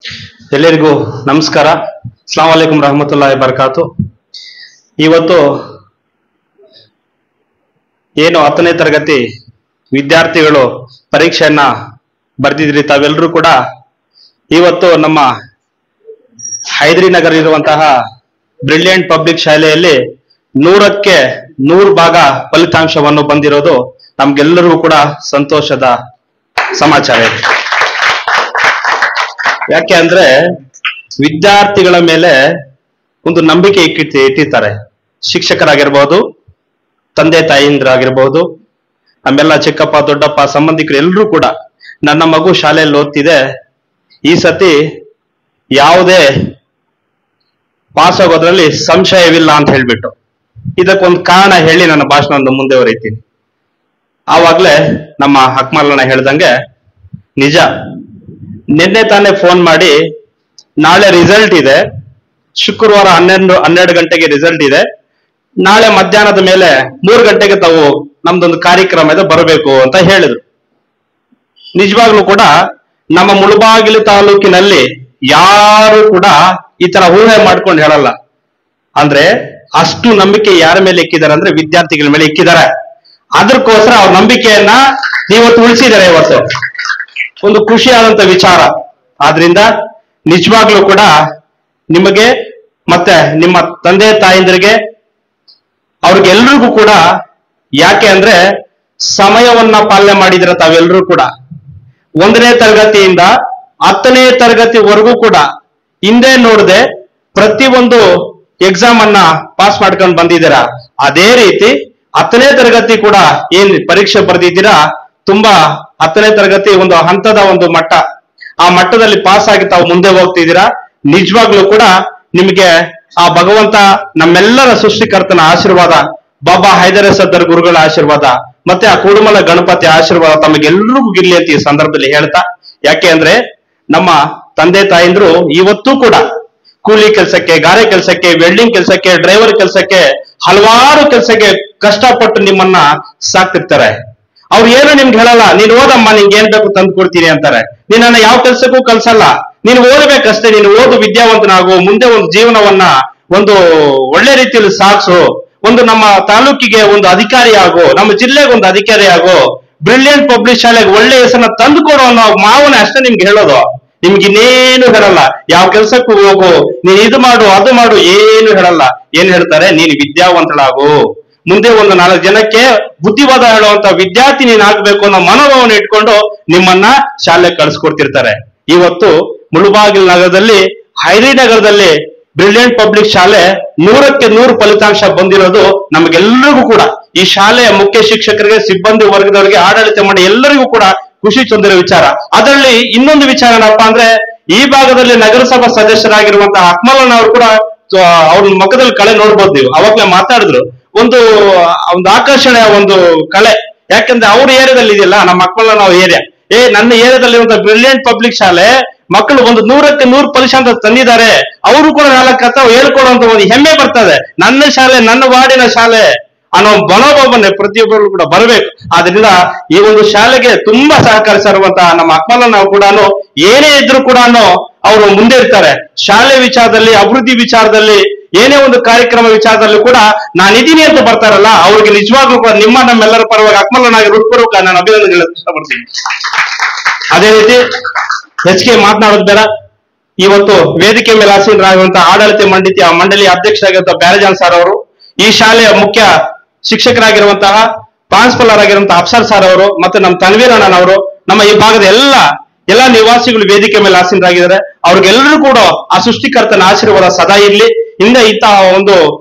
ಎಲ್ಲರಿಗೂ ನಮಸ್ಕಾರ. ಅಸ್ಸಲಾಮು ಅಲೈಕುಂ ರಹಮತುಲ್ಲಾಹಿ ಬರ್ಕಾತು. ಇವತ್ತು ಏನು 10ನೇ ತರಗತಿ ವಿದ್ಯಾರ್ಥಿಗಳು ಪರೀಕ್ಷೆಯನ್ನ ಬರೆದಿದ್ರಿ ತಾವೆಲ್ಲರೂ ಕೂಡ ಇವತ್ತು ನಮ್ಮ ಹೈದರಿನಗರ ಇರುವಂತಹ ಬ್ರಿಲಿಯಂಟ್ ಪಬ್ಲಿಕ್ ಶಾಲೆಯಲ್ಲಿ 100ಕ್ಕೆ 100 ಭಾಗ ಫಲಿತಾಂಶವನ್ನು ಬಂದಿರೋದು ನಮ್ಗೆಲ್ಲರಿಗೂ ಕೂಡ ಸಂತೋಷದ ಸಮಾಚಾರ ಇದೆ. ಯಾಕೆ ಅಂದ್ರೆ ವಿದ್ಯಾರ್ಥಿಗಳ ಮೇಲೆ ಒಂದು ನಂಬಿಕೆ ಇಟ್ಟಿರ್ತಾರೆ. ಶಿಕ್ಷಕರಾಗಿರ್ಬಹುದು, ತಂದೆ ತಾಯಿಂದ್ರಾಗಿರ್ಬಹುದು, ನಮ್ಮೆಲ್ಲ ಚಿಕ್ಕಪ್ಪ ದೊಡ್ಡಪ್ಪ ಸಂಬಂಧಿಕರು ಎಲ್ಲರೂ ಕೂಡ ನನ್ನ ಮಗು ಶಾಲೆಯಲ್ಲಿ ಓದ್ತಿದೆ, ಈ ಸತಿ ಯಾವುದೇ ಪಾಸ್ ಆಗೋದ್ರಲ್ಲಿ ಸಂಶಯವಿಲ್ಲ ಅಂತ ಹೇಳ್ಬಿಟ್ಟು ಇದಕ್ಕೊಂದು ಕಾರಣ ಹೇಳಿ ನನ್ನ ಭಾಷಣವನ್ನು ಮುಂದೆ ಹೊರೀತೀನಿ. ಆವಾಗ್ಲೇ ನಮ್ಮ ಅಕ್ಮಲಣ್ಣ ಹೇಳ್ದಂಗೆ ನಿಜ, ನಿನ್ನೆ ತಾನೇ ಫೋನ್ ಮಾಡಿ ನಾಳೆ ರಿಸಲ್ಟ್ ಇದೆ, ಶುಕ್ರವಾರ 12 ಗಂಟೆಗೆ ರಿಸಲ್ಟ್ ಇದೆ, ನಾಳೆ ಮಧ್ಯಾಹ್ನದ ಮೇಲೆ 3 ಗಂಟೆಗೆ ತಾವು ನಮ್ದೊಂದು ಕಾರ್ಯಕ್ರಮ ಇದೆ ಬರಬೇಕು ಅಂತ ಹೇಳಿದ್ರು. ನಿಜವಾಗ್ಲೂ ಕೂಡ ನಮ್ಮ ಮುಳಬಾಗಿಲು ತಾಲೂಕಿನಲ್ಲಿ ಯಾರು ಕೂಡ ಈ ತರ ಊಹೆ ಮಾಡ್ಕೊಂಡು ಹೇಳಲ್ಲ. ಅಂದ್ರೆ ಅಷ್ಟು ನಂಬಿಕೆ ಯಾರ ಮೇಲೆ ಇಕ್ಕಿದ್ದಾರೆ ಅಂದ್ರೆ ವಿದ್ಯಾರ್ಥಿಗಳ ಮೇಲೆ ಇಕ್ಕಿದ್ದಾರೆ. ಅದಕ್ಕೋಸ್ಕರ ಅವ್ರ ನಂಬಿಕೆಯನ್ನ ಇವತ್ತು ಉಳಿಸಿದ್ದಾರೆ. ಇವತ್ತು ಒಂದು ಖುಷಿಯಾದಂತ ವಿಚಾರ. ಆದ್ರಿಂದ ನಿಜವಾಗ್ಲೂ ಕೂಡ ನಿಮಗೆ ಮತ್ತೆ ನಿಮ್ಮ ತಂದೆ ತಾಯಿಂದರಿಗೆ ಅವ್ರಿಗೆಲ್ರಿಗೂ ಕೂಡ, ಯಾಕೆ ಅಂದ್ರೆ ಸಮಯವನ್ನ ಪಾಲನೆ ಮಾಡಿದಿರ ತಾವೆಲ್ಲರೂ ಕೂಡ. 1ನೇ ತರಗತಿಯಿಂದ 10ನೇ ತರಗತಿವರೆಗೂ ಕೂಡ ಹಿಂದೆ ನೋಡದೆ ಪ್ರತಿಯೊಂದು ಎಕ್ಸಾಮ್ ಅನ್ನ ಪಾಸ್ ಮಾಡ್ಕೊಂಡು ಬಂದಿದ್ದೀರಾ. ಅದೇ ರೀತಿ 10ನೇ ತರಗತಿ ಕೂಡ ಏನ್ ಪರೀಕ್ಷೆ ಬರೆದಿದ್ದೀರಾ, ತುಂಬಾ 10ನೇ ತರಗತಿ ಒಂದು ಹಂತದ ಒಂದು ಮಟ್ಟ, ಆ ಮಟ್ಟದಲ್ಲಿ ಪಾಸ್ ಆಗಿ ತಾವು ಮುಂದೆ ಹೋಗ್ತಿದ್ದೀರಾ. ನಿಜವಾಗ್ಲೂ ಕೂಡ ನಿಮಗೆ ಆ ಭಗವಂತ ನಮ್ಮೆಲ್ಲರ ಸೃಷ್ಟಿಕರ್ತನ ಆಶೀರ್ವಾದ, ಬಾಬಾ ಹೈದರ ಸದ್ದರ್ ಗುರುಗಳ ಆಶೀರ್ವಾದ, ಮತ್ತೆ ಆ ಕೂಡುಮಲ ಗಣಪತಿ ಆಶೀರ್ವಾದ ತಮಗೆಲ್ಲರಿಗೂ ಗಿರ್ಲಿ ಅಂತ ಈ ಸಂದರ್ಭದಲ್ಲಿ ಹೇಳ್ತಾ, ಯಾಕೆ ಅಂದ್ರೆ ನಮ್ಮ ತಂದೆ ತಾಯಿಂದ್ರು ಇವತ್ತೂ ಕೂಡ ಕೂಲಿ ಕೆಲಸಕ್ಕೆ, ಗಾರೆ ಕೆಲಸಕ್ಕೆ, ವೆಲ್ಡಿಂಗ್ ಕೆಲಸಕ್ಕೆ, ಡ್ರೈವರ್ ಕೆಲಸಕ್ಕೆ, ಹಲವಾರು ಕೆಲಸಕ್ಕೆ ಕಷ್ಟಪಟ್ಟು ನಿಮ್ಮನ್ನ ಸಾಕ್ತಿರ್ತಾರೆ. ಅವ್ರು ಏನು ನಿಮ್ಗೆ ಹೇಳಲ್ಲ, ನೀನ್ ಓದಮ್ಮ, ನಿಂಗೆ ಏನ್ ಬೇಕು ತಂದು ಕೊಡ್ತೀನಿ ಅಂತಾರೆ. ನಿನ್ನ ಯಾವ ಕೆಲ್ಸಕ್ಕೂ ಕಲ್ಸಲ್ಲ, ನೀನು ಓದಬೇಕಷ್ಟೇ, ನೀನು ಓದು, ವಿದ್ಯಾವಂತನಾಗು, ಮುಂದೆ ಒಂದು ಜೀವನವನ್ನ ಒಂದು ಒಳ್ಳೆ ರೀತಿಯಲ್ಲಿ ಸಾಗಿಸು, ಒಂದು ನಮ್ಮ ತಾಲೂಕಿಗೆ ಒಂದು ಅಧಿಕಾರಿ ಆಗು, ನಮ್ಮ ಜಿಲ್ಲೆಗೆ ಒಂದು ಅಧಿಕಾರಿ ಆಗು, ಬ್ರಿಲಿಯಂಟ್ ಪಬ್ಲಿಕ್ ಶಾಲೆಗೆ ಒಳ್ಳೆ ಹೆಸರನ್ನ ತಂದು ಕೊಡು ಅನ್ನೋ ಮಾವನೇ ಅಷ್ಟೇ ನಿಮ್ಗೆ ಹೇಳೋದು. ನಿಮ್ಗೆ ಇನ್ನೇನು ಹೇಳಲ್ಲ. ಯಾವ ಕೆಲ್ಸಕ್ಕೂ ಹೋಗು, ನೀನ್ ಇದು ಮಾಡು, ಅದು ಮಾಡು, ಏನು ಹೇಳಲ್ಲ. ಏನ್ ಹೇಳ್ತಾರೆ, ನೀನು ವಿದ್ಯಾವಂತಳಾಗು, ಮುಂದೆ ಒಂದು 4 ಜನಕ್ಕೆ ಬುದ್ಧಿವಾದ ಹೇಳುವಂತ ವಿದ್ಯಾರ್ಥಿ ನೀನ್ ಆಗ್ಬೇಕು ಅನ್ನೋ ಮನೋಭಾವನೆ ಇಟ್ಕೊಂಡು ನಿಮ್ಮನ್ನ ಶಾಲೆ ಕಳಿಸ್ಕೊಡ್ತಿರ್ತಾರೆ. ಇವತ್ತು ಮುಳಬಾಗಿಲು ನಗರದಲ್ಲಿ, ಹೈದರಿನಗರದಲ್ಲಿ ಬ್ರಿಲಿಯಂಟ್ ಪಬ್ಲಿಕ್ ಶಾಲೆ 100ಕ್ಕೆ 100 ಫಲಿತಾಂಶ ಬಂದಿರೋದು ನಮಗೆಲ್ಲರಿಗೂ ಕೂಡ, ಈ ಶಾಲೆಯ ಮುಖ್ಯ ಶಿಕ್ಷಕರಿಗೆ, ಸಿಬ್ಬಂದಿ ವರ್ಗದವರಿಗೆ, ಆಡಳಿತ ಮಾಡಿ ಎಲ್ಲರಿಗೂ ಕೂಡ ಖುಷಿ ತಂದಿರೋ ವಿಚಾರ. ಅದರಲ್ಲಿ ಇನ್ನೊಂದು ವಿಚಾರ ಏನಪ್ಪಾ ಅಂದ್ರೆ, ಈ ಭಾಗದಲ್ಲಿ ನಗರಸಭಾ ಸದಸ್ಯರಾಗಿರುವಂತಹ ಅಕ್ಮಲಣ್ಣ ಅವರು ಕೂಡ ಅವ್ರ ಮುಖದಲ್ಲಿ ಕಳೆ ನೋಡ್ಬೋದು ನೀವು. ಅವಾಗ್ಲೇ ಮಾತಾಡಿದ್ರು, ಒಂದು ಆಕರ್ಷಣೆಯ ಒಂದು ಕಲೆ. ಯಾಕಂದ್ರೆ ಅವ್ರ ಏರಿಯಾದಲ್ಲಿ ಇದೆಯಲ್ಲ, ನಮ್ಮ ಮಕ್ಕಳನ್ನ ನಾವು ಏರಿಯಾ, ನನ್ನ ಏರಿಯಾದಲ್ಲಿ ಬ್ರಿಲಿಯಂಟ್ ಪಬ್ಲಿಕ್ ಶಾಲೆ ಮಕ್ಕಳು ಒಂದು 100ಕ್ಕೆ 100 ಫಲಿತಾಂಶ ತಂದಿದ್ದಾರೆ, ಅವರು ಕೂಡ 4 ಕಥೆ ಹೇಳ್ಕೊಡುವಂತ ಒಂದು ಹೆಮ್ಮೆ ಬರ್ತದೆ. ನನ್ನ ಶಾಲೆ, ನನ್ನ ವಾರ್ಡಿನ ಶಾಲೆ ಅನ್ನೋ ಮನೋಭಾವನೆ ಪ್ರತಿಯೊಬ್ಬರು ಕೂಡ ಬರಬೇಕು. ಆದ್ರಿಂದ ಈ ಒಂದು ಶಾಲೆಗೆ ತುಂಬಾ ಸಹಕರಿಸಿರುವಂತಹ ನಮ್ಮ ಅಕ್ಮಲಣ್ಣ ನಾವು ಕೂಡ ಏನೇ ಇದ್ರು ಕೂಡ ಅವರು ಮುಂದೆ ಇರ್ತಾರೆ. ಶಾಲೆ ವಿಚಾರದಲ್ಲಿ, ಅಭಿವೃದ್ಧಿ ವಿಚಾರದಲ್ಲಿ, ಏನೇ ಒಂದು ಕಾರ್ಯಕ್ರಮ ವಿಚಾರದಲ್ಲೂ ಕೂಡ ನಾನಿದ್ದೀನಿ ಅಂತ ಬರ್ತಾರಲ್ಲ, ಅವ್ರಿಗೆ ನಿಜವಾಗ್ಲೂ ಕೂಡ ನಿಮ್ಮ ನಮ್ಮೆಲ್ಲರ ಪರವಾಗಿ ಅಕ್ಮಲಣ್ಣಗೆ ಹೃತ್ಪೂರ್ವಕ ನಾನು ಅಭಿನಂದನೆ ಇಷ್ಟಪಡ್ತೀನಿ. ಅದೇ ರೀತಿ ಹೆಚ್ಚಿಗೆ ಮಾತನಾಡೋದು ಬೇಡ. ಇವತ್ತು ವೇದಿಕೆ ಮೇಲೆ ಆಸೀನರಾಗಿರುವಂತಹ ಆಡಳಿತ ಮಂಡಳಿಯ ಅಧ್ಯಕ್ಷರಾಗಿರುವಂತಹ ಬ್ಯಾರಜಾನ್ ಸರ್ ಅವರು, ಈ ಶಾಲೆಯ ಮುಖ್ಯ ಶಿಕ್ಷಕರಾಗಿರುವಂತಹ ಪ್ರಾನ್ಸಿಪಲ್ ಆಗಿರುವಂತಹ ಅಫ್ಸರ್ ಸರ್ ಅವರು, ಮತ್ತೆ ನಮ್ಮ ತನ್ವೀರ್ ಅಣ್ಣನವರು, ನಮ್ಮ ಈ ಭಾಗದ ಎಲ್ಲ ನಿವಾಸಿಗಳು ವೇದಿಕೆ ಮೇಲೆ ಆಸೀನರಾಗಿದ್ದಾರೆ. ಅವ್ರಿಗೆಲ್ಲರೂ ಕೂಡ ಆ ಸೃಷ್ಟಿಕರ್ತನ ಆಶೀರ್ವಾದ ಸದಾ ಇರ್ಲಿ. ಹಿಂದೆ ಇಂತಹ ಒಂದು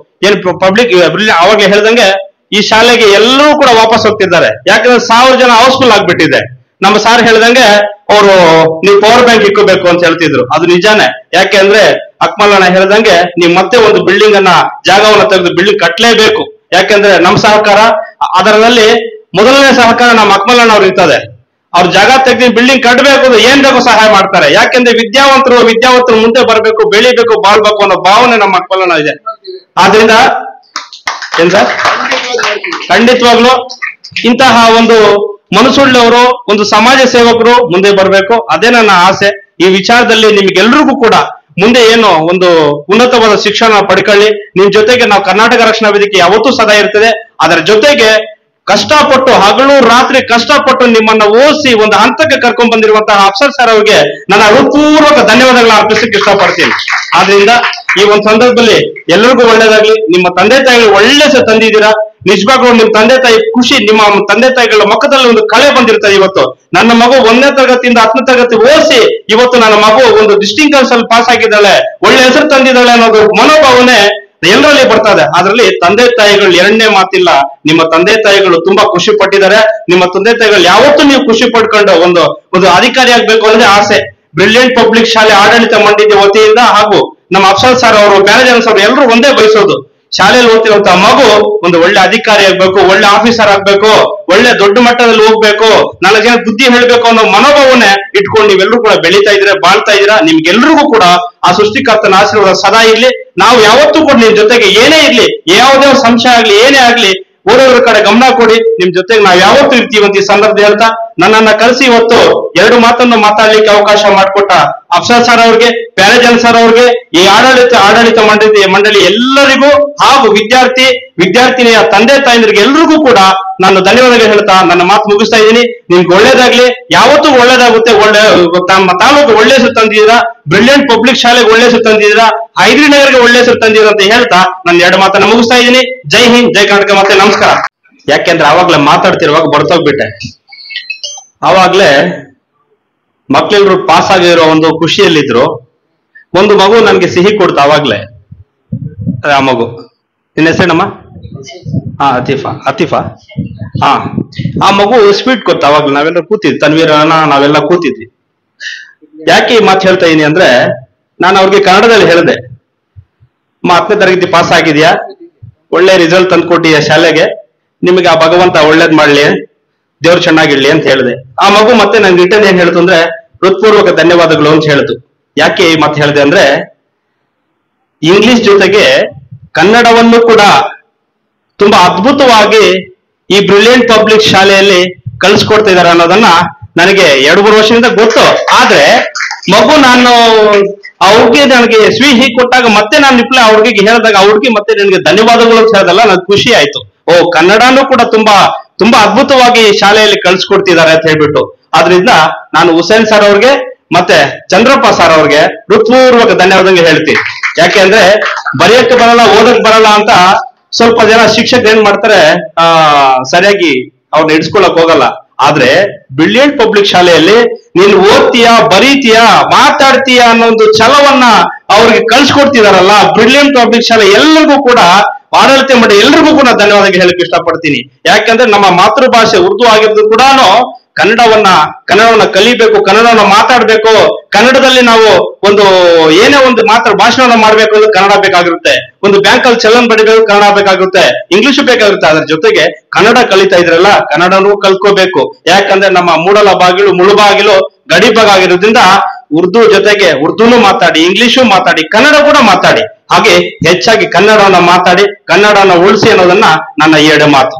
ಏನು ಪಬ್ಲಿಕ್ ಅವಾಗಲೇ ಹೇಳ್ದಂಗೆ ಈ ಶಾಲೆಗೆ ಎಲ್ಲರೂ ಕೂಡ ವಾಪಸ್ ಹೋಗ್ತಿದ್ದಾರೆ. ಯಾಕಂದ್ರೆ 1000 ಜನ ಹೌಸ್ಫುಲ್ ಆಗ್ಬಿಟ್ಟಿದೆ. ನಮ್ಮ ಸಾರ್ ಹೇಳ್ದಂಗೆ ಅವರು ನೀವು ಪವರ್ ಬ್ಯಾಂಕ್ ಇಕ್ಕೋಬೇಕು ಅಂತ ಹೇಳ್ತಿದ್ರು. ಅದು ನಿಜಾನೇ. ಯಾಕೆ ಅಂದ್ರೆ ಅಕ್ಮಲಣ್ಣ ಹೇಳ್ದಂಗೆ ನೀವು ಮತ್ತೆ ಒಂದು ಬಿಲ್ಡಿಂಗ್ ಅನ್ನ, ಜಾಗವನ್ನ ತೆಗೆದು ಬಿಲ್ಡಿಂಗ್ ಕಟ್ಟಲೇಬೇಕು. ಯಾಕಂದ್ರೆ ನಮ್ಮ ಸಹಕಾರ ಅದರಲ್ಲಿ ಮೊದಲನೇ ಸಹಕಾರ ನಮ್ಮ ಅಕ್ಮಲಣ್ಣ ಅವ್ರು ಇರ್ತದೆ. ಅವ್ರ ಜಾಗ ತೆಗೆದು ಬಿಲ್ಡಿಂಗ್ ಕಟ್ಟಬೇಕು ಅಂದ್ರೆ ಏನ್ ಬೇಕು ಸಹಾಯ ಮಾಡ್ತಾರೆ. ಯಾಕೆಂದ್ರೆ ವಿದ್ಯಾವಂತರು ಮುಂದೆ ಬರಬೇಕು, ಬೆಳಿಬೇಕು, ಬಾಳ್ಬೇಕು ಅನ್ನೋ ಭಾವನೆ ನಮ್ಮ ಅಕ್ಮಲಣ್ಣ ಇದೆ. ಆದ್ರಿಂದ ಖಂಡಿತವಾಗ್ಲು ಇಂತಹ ಒಂದು ಮನಸ್ಸುಳ್ಳವರು, ಒಂದು ಸಮಾಜ ಸೇವಕರು ಮುಂದೆ ಬರಬೇಕು. ಅದೇ ನನ್ನ ಆಸೆ. ಈ ವಿಚಾರದಲ್ಲಿ ನಿಮ್ಗೆಲ್ರಿಗೂ ಕೂಡ ಮುಂದೆ ಏನು ಒಂದು ಉನ್ನತವಾದ ಶಿಕ್ಷಣ ಪಡ್ಕೊಳ್ಳಿ. ನಿಮ್ ಜೊತೆಗೆ ನಾವು ಕರ್ನಾಟಕ ರಕ್ಷಣಾ ವೇದಿಕೆ ಯಾವತ್ತೂ ಸದಾ ಇರ್ತದೆ. ಅದರ ಜೊತೆಗೆ ಕಷ್ಟಪಟ್ಟು ಹಗಲು ರಾತ್ರಿ ಕಷ್ಟಪಟ್ಟು ನಿಮ್ಮನ್ನ ಓದಿಸಿ ಒಂದು ಹಂತಕ್ಕೆ ಕರ್ಕೊಂಡ್ ಬಂದಿರುವಂತಹ ಅಫ್ಸರ್ ಸರ್ ಅವರಿಗೆ ನನ್ನ ಹೃತ್ಪೂರ್ವಕ ಧನ್ಯವಾದಗಳನ್ನ ಅರ್ಪಿಸಕ್ಕೆ ಇಷ್ಟಪಡ್ತೀನಿ. ಆದ್ರಿಂದ ಈ ಒಂದು ಸಂದರ್ಭದಲ್ಲಿ ಎಲ್ಲರಿಗೂ ಒಳ್ಳೇದಾಗ್ಲಿ. ನಿಮ್ಮ ತಂದೆ ತಾಯಿಗಳು ಒಳ್ಳೆ ತಂದಿದ್ದೀರಾ. ನಿಜವಾಗ್ಲೂ ನಿಮ್ ತಂದೆ ತಾಯಿ ಖುಷಿ, ನಿಮ್ಮ ತಂದೆ ತಾಯಿಗಳ ಮುಖದಲ್ಲಿ ಒಂದು ಕಳೆ ಬಂದಿರ್ತದೆ. ಇವತ್ತು ನನ್ನ ಮಗು 1ನೇ ತರಗತಿಯಿಂದ 10ನೇ ತರಗತಿ ಓದಿಸಿ ಇವತ್ತು ನನ್ನ ಮಗು ಒಂದು ಡಿಸ್ಟಿಂಕ್ಷನ್ಸ್ ಅಲ್ಲಿ ಪಾಸ್ ಆಗಿದ್ದಾಳೆ, ಒಳ್ಳೆ ಹೆಸರು ತಂದಿದ್ದಾಳೆ ಅನ್ನೋದು ಮನೋಭಾವನೆ ಎಲ್ಲರಲ್ಲಿ ಬರ್ತದೆ. ಅದರಲ್ಲಿ ತಂದೆ ತಾಯಿಗಳು ಎರಡನೇ ಮಾತಿಲ್ಲ. ನಿಮ್ಮ ತಂದೆ ತಾಯಿಗಳು ತುಂಬಾ ಖುಷಿ ಪಟ್ಟಿದ್ದಾರೆ. ನಿಮ್ಮ ತಂದೆ ತಾಯಿಗಳು ಯಾವತ್ತೂ ನೀವು ಖುಷಿ ಪಡ್ಕೊಂಡು ಒಂದು ಅಧಿಕಾರಿ ಆಗ್ಬೇಕು ಅಂದ್ರೆ ಆಸೆ. ಬ್ರಿಲಿಯಂಟ್ ಪಬ್ಲಿಕ್ ಶಾಲೆ ಆಡಳಿತ ಮಂಡಳಿ ವತಿಯಿಂದ ಹಾಗೂ ನಮ್ಮ ಅಫ್ಸಲ್ ಸರ್ ಅವರು, ಮ್ಯಾನೇಜರ್ಸ್ ಅವರು ಎಲ್ಲರೂ ಒಂದೇ ಬಯಸೋದು, ಶಾಲೆಯಲ್ಲಿ ಓದ್ತಿರುವಂತಹ ಮಗು ಒಂದು ಒಳ್ಳೆ ಅಧಿಕಾರಿ ಆಗ್ಬೇಕು, ಒಳ್ಳೆ ಆಫೀಸರ್ ಆಗ್ಬೇಕು, ಒಳ್ಳೆ ದೊಡ್ಡ ಮಟ್ಟದಲ್ಲಿ ಹೋಗ್ಬೇಕು, 4 ಜನ ಬುದ್ಧಿ ಹೇಳ್ಬೇಕು ಅನ್ನೋ ಮನೋಭಾವನೆ ಇಟ್ಕೊಂಡು ನೀವೆಲ್ಲರೂ ಕೂಡ ಬೆಳೀತಾ ಇದ್ರೆ, ಬಾಳ್ತಾ ಇದ್ದೀರಾ. ನಿಮ್ಗೆಲ್ರಿಗೂ ಕೂಡ ಆ ಸೃಷ್ಟಿಕರ್ತನ ಆಶೀರ್ವಾದ ಸದಾ ಇರ್ಲಿ. ನಾವು ಯಾವತ್ತೂ ಕೂಡ ನಿಮ್ ಜೊತೆಗೆ ಏನೇ ಇರ್ಲಿ, ಯಾವುದೇ ಸಂಶಯ ಆಗ್ಲಿ, ಏನೇ ಆಗ್ಲಿ, ಓದೋದ್ರ ಕಡೆ ಗಮನ ಕೊಡಿ. ನಿಮ್ ಜೊತೆಗೆ ನಾವು ಯಾವತ್ತೂ ಇರ್ತೀವಿ ಅಂತ ಈ ಸಂದರ್ಭ ಹೇಳ್ತಾ, ನನ್ನನ್ನ ಕರೆಸಿ ಇವತ್ತು 2 ಮಾತನ್ನು ಮಾತಾಡ್ಲಿಕ್ಕೆ ಅವಕಾಶ ಮಾಡಿಕೊಟ್ಟ ಅಫ್ಸರ್ ಸರ್ ಅವ್ರಿಗೆ, ಪ್ಯಾರೇಜನ್ ಸರ್ ಅವ್ರಿಗೆ, ಈ ಆಡಳಿತ ಮಂಡಳಿ ಎಲ್ಲರಿಗೂ ಹಾಗೂ ವಿದ್ಯಾರ್ಥಿನಿಯ ತಂದೆ ತಾಯಂದ್ರಿಗೆ ಎಲ್ರಿಗೂ ಕೂಡ ನಾನು ಧನ್ಯವಾದಗಳು ಹೇಳ್ತಾ ನನ್ನ ಮಾತು ಮುಗಿಸ್ತಾ ಇದ್ದೀನಿ. ನಿಮ್ಗೆ ಒಳ್ಳೇದಾಗ್ಲಿ, ಯಾವತ್ತೂ ಒಳ್ಳೇದಾಗುತ್ತೆ. ತಮ್ಮ ತಾಲೂಕು ಒಳ್ಳೆ ಹೆಸರು ತಂದಿದ್ದೀರಾ, ಬ್ರಿಲಿಯಂಟ್ ಪಬ್ಲಿಕ್ ಶಾಲೆಗೆ ಒಳ್ಳೆ ಹೆಸರು ತಂದಿದ್ದೀರಾ, ಹೈದರಿನಗರ್ಗೆ ಒಳ್ಳೆ ಹೆಸರು ತಂದಿದ್ದೀರಾ ಅಂತ ಹೇಳ್ತಾ ನಾನು 2 ಮಾತನ್ನ ಮುಗಿಸ್ತಾ ಇದ್ದೀನಿ. ಜೈ ಹಿಂದ್, ಜೈ ಕರ್ನಾಟಕ, ಮತ್ತೆ ನಮಸ್ಕಾರ. ಯಾಕೆಂದ್ರೆ ಆವಾಗ್ಲೇ ಮಾತಾಡ್ತಿರುವಾಗ ಬರ್ತೋಗ್ಬಿಟ್ಟೆ. ಆವಾಗ್ಲೇ ಮಕ್ಳೆಲ್ರು ಪಾಸ್ ಆಗಿರೋ ಒಂದು ಖುಷಿಯಲ್ಲಿದ್ರು. ಒಂದು ಮಗು ನನ್ಗೆ ಸಿಹಿ ಕೊಡ್ತು ಆವಾಗ್ಲೇ. ಆ ಮಗು ನಿನ್ನ ಹೆಸರೇನಮ್ಮ? ಅತೀಫಾ. ಆ ಮಗು ಸ್ವೀಟ್ ಕೊಡ್ತು. ಅವಾಗ್ಲೇ ನಾವೆಲ್ಲ ಕೂತಿದ್ವಿ, ತನ್ವೀರನ ನಾವೆಲ್ಲ ಕೂತಿದ್ವಿ. ಯಾಕೆ ಈ ಮಾತು ಹೇಳ್ತಾ ಇದೀನಿ ಅಂದ್ರೆ, ನಾನು ಅವ್ರಿಗೆ ಕನ್ನಡದಲ್ಲಿ ಹೇಳಿದೆ, 10ನೇ ತರಗತಿ ಪಾಸ್ ಆಗಿದ್ಯಾ, ಒಳ್ಳೆ ರಿಸಲ್ಟ್ ತಂದ್ಕೊಟ್ಟಿದ್ಯಾ ಶಾಲೆಗೆ, ನಿಮಗೆ ಆ ಭಗವಂತ ಒಳ್ಳೇದ್ ಮಾಡ್ಲಿ, ದೇವ್ರು ಚೆನ್ನಾಗಿರ್ಲಿ ಅಂತ ಹೇಳಿದೆ. ಆ ಮಗು ಮತ್ತೆ ನನ್ಗೆ ರಿಟರ್ನ್ ಏನ್ ಹೇಳ್ತು ಅಂದ್ರೆ, ಹೃತ್ಪೂರ್ವಕ ಧನ್ಯವಾದಗಳು ಅಂತ ಹೇಳ್ತು. ಯಾಕೆ ಈ ಮಾತು ಹೇಳಿದೆ ಅಂದ್ರೆ, ಇಂಗ್ಲಿಷ್ ಜೊತೆಗೆ ಕನ್ನಡವನ್ನು ಕೂಡ ತುಂಬಾ ಅದ್ಭುತವಾಗಿ ಈ ಬ್ರಿಲಿಯಂಟ್ ಪಬ್ಲಿಕ್ ಶಾಲೆಯಲ್ಲಿ ಕಲಿಸ್ಕೊಡ್ತಾ ಇದಾರೆ ಅನ್ನೋದನ್ನ ನನಗೆ 2-3 ವರ್ಷದಿಂದ ಗೊತ್ತು. ಆದ್ರೆ ಮಗು ಅವ್ರಿಗೆ ನನಗೆ ಸ್ವೀಹಿ ಕೊಟ್ಟಾಗ ಮತ್ತೆ ನಾನು ನಿಪ್ಲೆ ಅವ್ರಿಗೆ ಹೇಳಿದಾಗ ಅವ್ರಿಗೆ ಮತ್ತೆ ನನಗೆ ಧನ್ಯವಾದಗಳು ಅಂತ ಹೇಳೋದಲ್ಲ, ನನಗೆ ಖುಷಿ ಆಯ್ತು. ಕನ್ನಡನೂ ಕೂಡ ತುಂಬಾ ಅದ್ಭುತವಾಗಿ ಶಾಲೆಯಲ್ಲಿ ಕಲಿಸ್ಕೊಡ್ತಿದ್ದಾರೆ ಅಂತ ಹೇಳ್ಬಿಟ್ಟು. ಆದ್ರಿಂದ ನಾನು ಹುಸೇನ್ ಸರ್ ಅವ್ರಿಗೆ ಮತ್ತೆ ಚಂದ್ರಪ್ಪ ಸರ್ ಅವ್ರಿಗೆ ಹೃತ್ಪೂರ್ವಕ ಧನ್ಯವಾದಗಳು ಹೇಳ್ತೀನಿ. ಯಾಕೆಂದ್ರೆ ಬರೆಯಕ್ಕೆ ಬರಲ್ಲ, ಓದಕ್ ಬರಲ್ಲ ಅಂತ ಸ್ವಲ್ಪ ಜನ ಶಿಕ್ಷಕರು ಏನ್ ಮಾಡ್ತಾರೆ, ಸರಿಯಾಗಿ ಅವ್ರನ್ನ ಹಿಡಿಸ್ಕೊಳಕ್ ಹೋಗಲ್ಲ. ಆದ್ರೆ ಬ್ರಿಲಿಯಂಟ್ ಪಬ್ಲಿಕ್ ಶಾಲೆಯಲ್ಲಿ ನೀನು ಓದ್ತೀಯಾ, ಬರೀತೀಯಾ, ಮಾತಾಡ್ತೀಯಾ ಅನ್ನೋ ಒಂದು ಛಲವನ್ನ ಅವ್ರಿಗೆ ಕಳ್ಸಿಕೊಡ್ತಿದಾರಲ್ಲ, ಬ್ರಿಲಿಯಂಟ್ ಪಬ್ಲಿಕ್ ಶಾಲೆ ಎಲ್ಲರಿಗೂ ಕೂಡ, ಆಡಳಿತ ಮಾಡಿ ಎಲ್ರಿಗೂ ಕೂಡ ಧನ್ಯವಾದ ಹೇಳಕ್ ಇಷ್ಟಪಡ್ತೀನಿ. ಯಾಕಂದ್ರೆ ನಮ್ಮ ಮಾತೃಭಾಷೆ ಉರ್ದು ಆಗಿರೋದು ಕೂಡ ಕನ್ನಡವನ್ನ ಕಲಿಬೇಕು, ಕನ್ನಡವನ್ನ ಮಾತಾಡ್ಬೇಕು. ಕನ್ನಡದಲ್ಲಿ ನಾವು ಏನೇ ಒಂದು ಭಾಷಣವನ್ನ ಮಾಡ್ಬೇಕು ಅಂದ್ರೆ ಕನ್ನಡ ಬೇಕಾಗಿರುತ್ತೆ. ಒಂದು ಬ್ಯಾಂಕಲ್ಲಿ ಚಲನ್ ಬಡಿಬೇಕು, ಕನ್ನಡ ಬೇಕಾಗುತ್ತೆ, ಇಂಗ್ಲಿಷ್ ಬೇಕಾಗುತ್ತೆ. ಅದ್ರ ಜೊತೆಗೆ ಕನ್ನಡ ಕಲಿತಾ ಇದ್ರಲ್ಲ, ಕನ್ನಡನೂ ಕಲ್ತ್ಕೋಬೇಕು. ಯಾಕಂದ್ರೆ ನಮ್ಮ ಮುಳುಬಾಗಿಲು ಗಡಿಭಾಗ ಆಗಿರೋದ್ರಿಂದ ಉರ್ದು ಜೊತೆಗೆ ಉರ್ದುನೂ ಮಾತಾಡಿ, ಇಂಗ್ಲಿಷು ಮಾತಾಡಿ, ಕನ್ನಡ ಕೂಡ ಮಾತಾಡಿ. ಹಾಗೆ ಹೆಚ್ಚಾಗಿ ಕನ್ನಡವನ್ನ ಮಾತಾಡಿ, ಕನ್ನಡವನ್ನ ಉಳಿಸಿ ಅನ್ನೋದನ್ನ ನನ್ನ 2 ಮಾತು.